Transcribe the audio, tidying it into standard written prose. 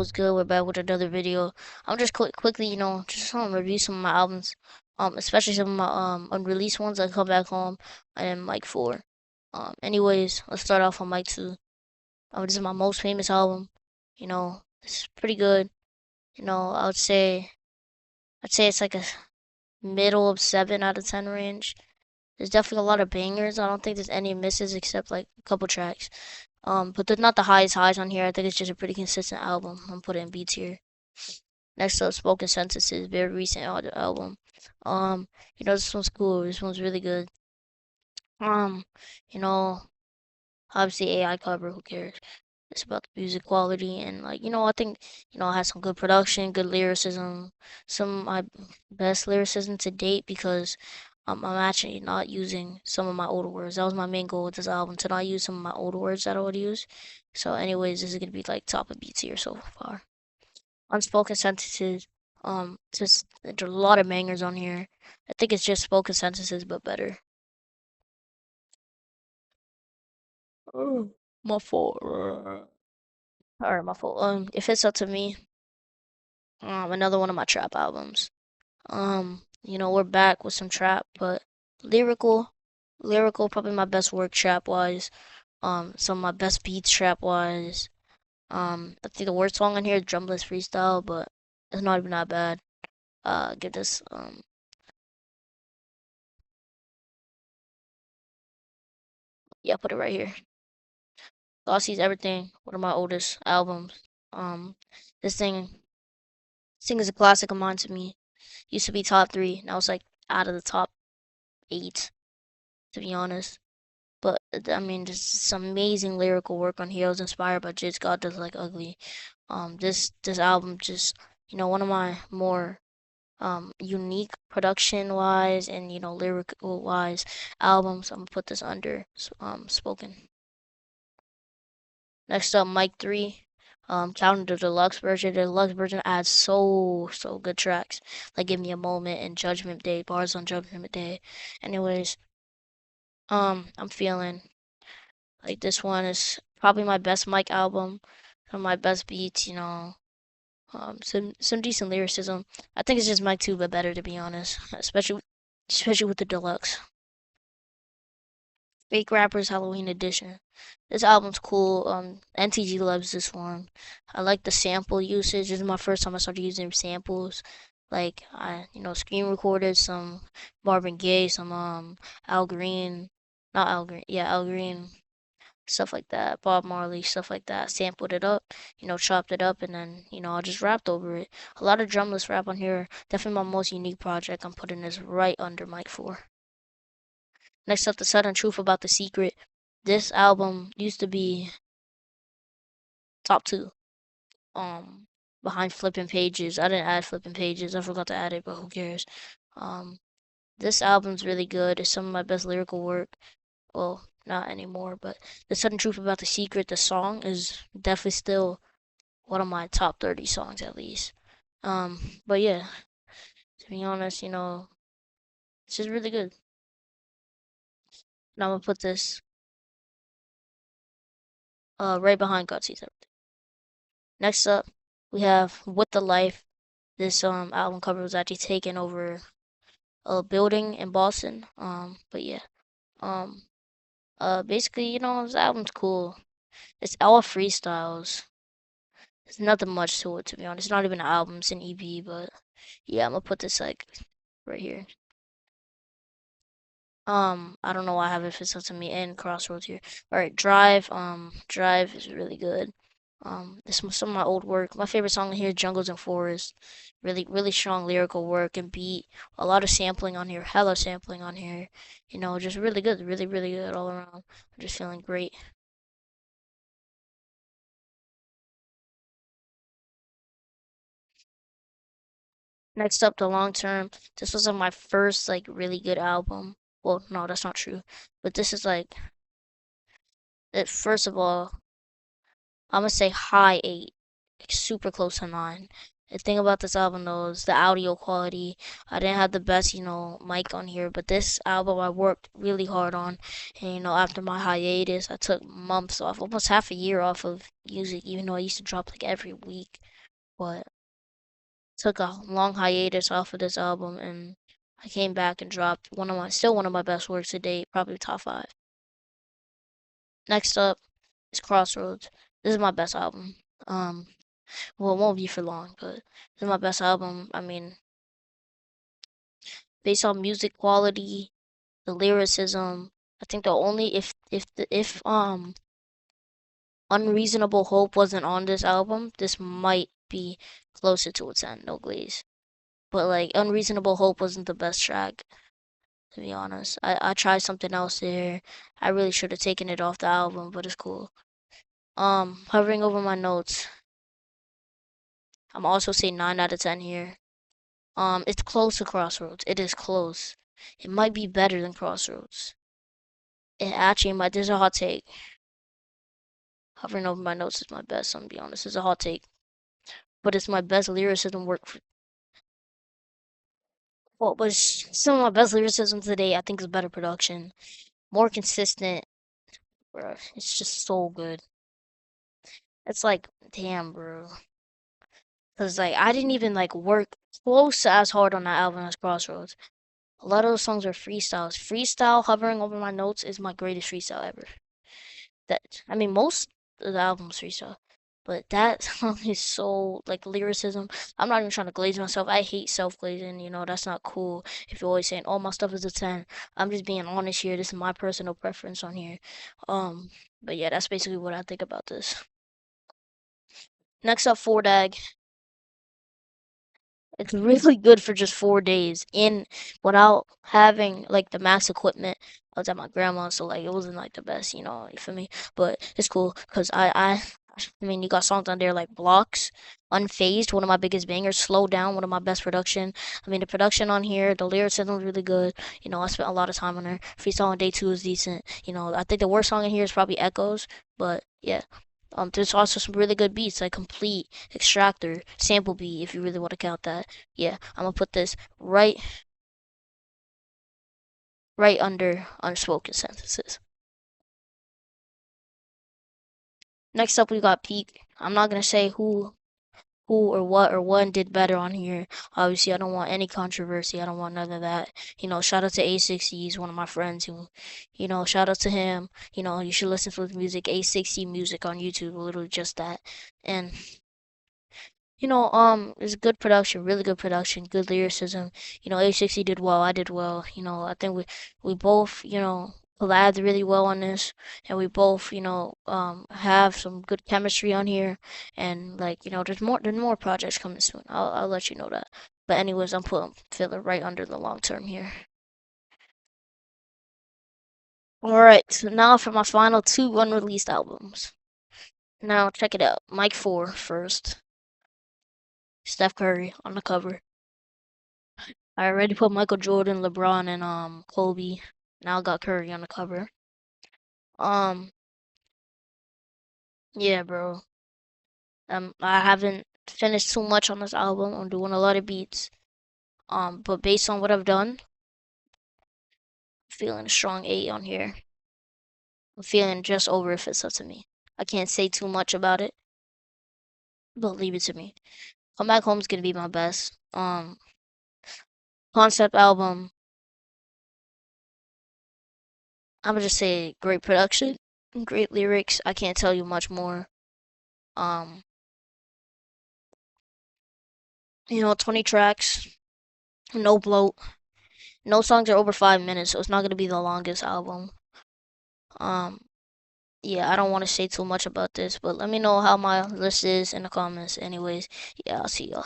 was good? We're back with another video. I'm just quickly, just review some of my albums, especially some of my unreleased ones. I come back home and Mike 4. Anyways, let's start off on Mike 2. This is my most famous album. It's pretty good. I'd say it's like a middle of 7 out of 10 range. There's definitely a lot of bangers. I don't think there's any misses except like a couple tracks. But there's not the highest highs on here. I think it's just a pretty consistent album. I'm putting in B tier. Next up, Spoken Sentences, very recent album. This one's cool. This one's really good. Um, you know, obviously AI cover. Who cares? It's about the music quality and I think it has some good production, good lyricism, some of my best lyricism to date because I'm actually not using some of my older words. That was my main goal with this album, to not use some of my older words that I would use. So anyways, this is gonna be like top of B tier so far. Unspoken sentences, just there's a lot of bangers on here. I think it's just spoken sentences but better. Oh, my fault. Alright, my fault. If it's up to me, another one of my trap albums. We're back with some trap, but lyrical, lyrical, probably my best work trap wise. Some of my best beats trap wise. I think the worst song on here is Drumless Freestyle, but it's not even that bad. Give this, yeah, put it right here. Glossy's Everything, one of my oldest albums. Um, this thing is a classic of mine to me. Used to be top 3, now it's like out of the top 8, to be honest. But I mean, there's some amazing lyrical work on here. I was inspired by Jid's God Does Like Ugly. This album just one of my more unique production wise and lyrical wise albums. I'm gonna put this under spoken. Next up, Mike 3. Counting the deluxe version. The deluxe version adds so good tracks. Like Give Me a Moment and Judgment Day, bars on Judgment Day. Anyways, I'm feeling like this one is probably my best Mike album. Some of my best beats, some decent lyricism. I think it's just Mike 2 but better, to be honest. Especially with the deluxe. Fake Rappers Halloween Edition. This album's cool. NTG loves this one. I like the sample usage. This is my first time I started using samples. Like I, screen recorded some Marvin Gaye, some Al Green, not Al Green, yeah, Al Green, stuff like that. Bob Marley, stuff like that. Sampled it up, chopped it up, and then I just rapped over it. A lot of drumless rap on here. Definitely my most unique project. I'm putting this right under Mike 4. Next up, The Sudden Truth About the Secret. This album used to be top 2. Um, Behind Flipping Pages. I didn't add Flipping Pages. I forgot to add it, but who cares? Um, this album's really good. It's some of my best lyrical work. Well, not anymore, but The Sudden Truth About the Secret, the song is definitely still one of my top 30 songs at least. But yeah, to be honest, it's just really good. And I'm gonna put this right behind Gutsy's Everything. Next up, we have With the Life. This album cover was actually taken over a building in Boston. But yeah. Um Basically, this album's cool. It's all freestyles. There's nothing much to it, to be honest. It's not even an album, it's an EP, but yeah, I'm gonna put this like right here. I don't know why I have it if it's up to me and Crossroads here. Alright, Drive is really good. This was some of my old work. My favorite song here is Jungles and Forests. Really strong lyrical work and beat. A lot of sampling on here, hella sampling on here. Just really good, really good all around. I'm just feeling great. Next up, The Long Term. This was my first like really good album. Well, no, that's not true. But this is like, first of all, I'm gonna say high 8, like super close to 9. The thing about this album though is the audio quality. I didn't have the best, mic on here, but this album I worked really hard on. And after my hiatus, I took months off, almost half a year off of music, even though I used to drop like every week. But took a long hiatus off of this album, and I came back and dropped still one of my best works to date, probably top five. Next up is Crossroads. This is my best album. Well, it won't be for long, but this is my best album. I mean, based on music quality, the lyricism, I think the only if Unreasonable Hope wasn't on this album, this might be closer to a 10, no glaze. But like Unreasonable Hope wasn't the best track, to be honest. I tried something else there. I really should have taken it off the album, but it's cool. Hovering over my notes. I'm also saying 9 out of 10 here. It's close to Crossroads. It is close. It might be better than Crossroads. It actually might. There's a hot take. Hovering over my notes is my best. I'm gonna be honest. It's a hot take, but it's my best lyricism work. What was some of my best lyricism today? I think is better production, more consistent. Bro, it's just so good. It's like, damn, bro. Cause like I didn't even like work close to as hard on that album as Crossroads. A lot of those songs are freestyles. Freestyle hovering over my notes is my greatest freestyle ever. That I mean, most of the album's freestyle, but that song is so like lyricism. I'm not even trying to glaze myself. I hate self glazing. That's not cool. If you're always saying, "Oh, my stuff is a 10," I'm just being honest here. This is my personal preference on here. Um, but yeah, that's basically what I think about this. Next up, Four Dag. It's really good for just 4 days in without having like the max equipment. I was at my grandma's, so like it wasn't like the best, you feel me? But it's cool because I mean, you got songs on there like Blocks, Unfazed, one of my biggest bangers, Slow Down, one of my best production. I mean, the production on here, the lyricism is really good. I spent a lot of time on there. Freestyle on day two is decent. I think the worst song in here is probably Echoes, but yeah. There's also some really good beats like Complete, Extractor, Sample Beat, if you really want to count that. Yeah, I'm gonna put this right under Unspoken Sentences. Next up, we got Peak. I'm not gonna say who or what or one did better on here. Obviously, I don't want any controversy. I don't want none of that. Shout out to A60. He's one of my friends who, shout out to him. You should listen to his music, A60 Music on YouTube, literally just that. And it's good production, really good production, good lyricism. A60 did well, I did well. I think we both, collabed really well on this, and we both, have some good chemistry on here. And like, there's more projects coming soon. I'll let you know that. But anyways, I'm putting Filler right under the long term here. All right, so now for my final two unreleased albums. Now check it out. Mike 4 first. Steph Curry on the cover. I already put Michael Jordan, LeBron, and Kobe. Now I got Curry on the cover. Um, yeah, bro. I haven't finished too much on this album. I'm doing a lot of beats. But based on what I've done, I'm feeling a strong 8 on here. I'm feeling just over if it's up to me. I can't say too much about it, but leave it to me. Come Back Home's gonna be my best. Concept album. I'm gonna just say great production, great lyrics. I can't tell you much more. Um, 20 tracks, no bloat. No songs are over 5 minutes, so it's not gonna be the longest album. Um, yeah, I don't want to say too much about this, but let me know how my list is in the comments. Anyways, yeah, I'll see y'all.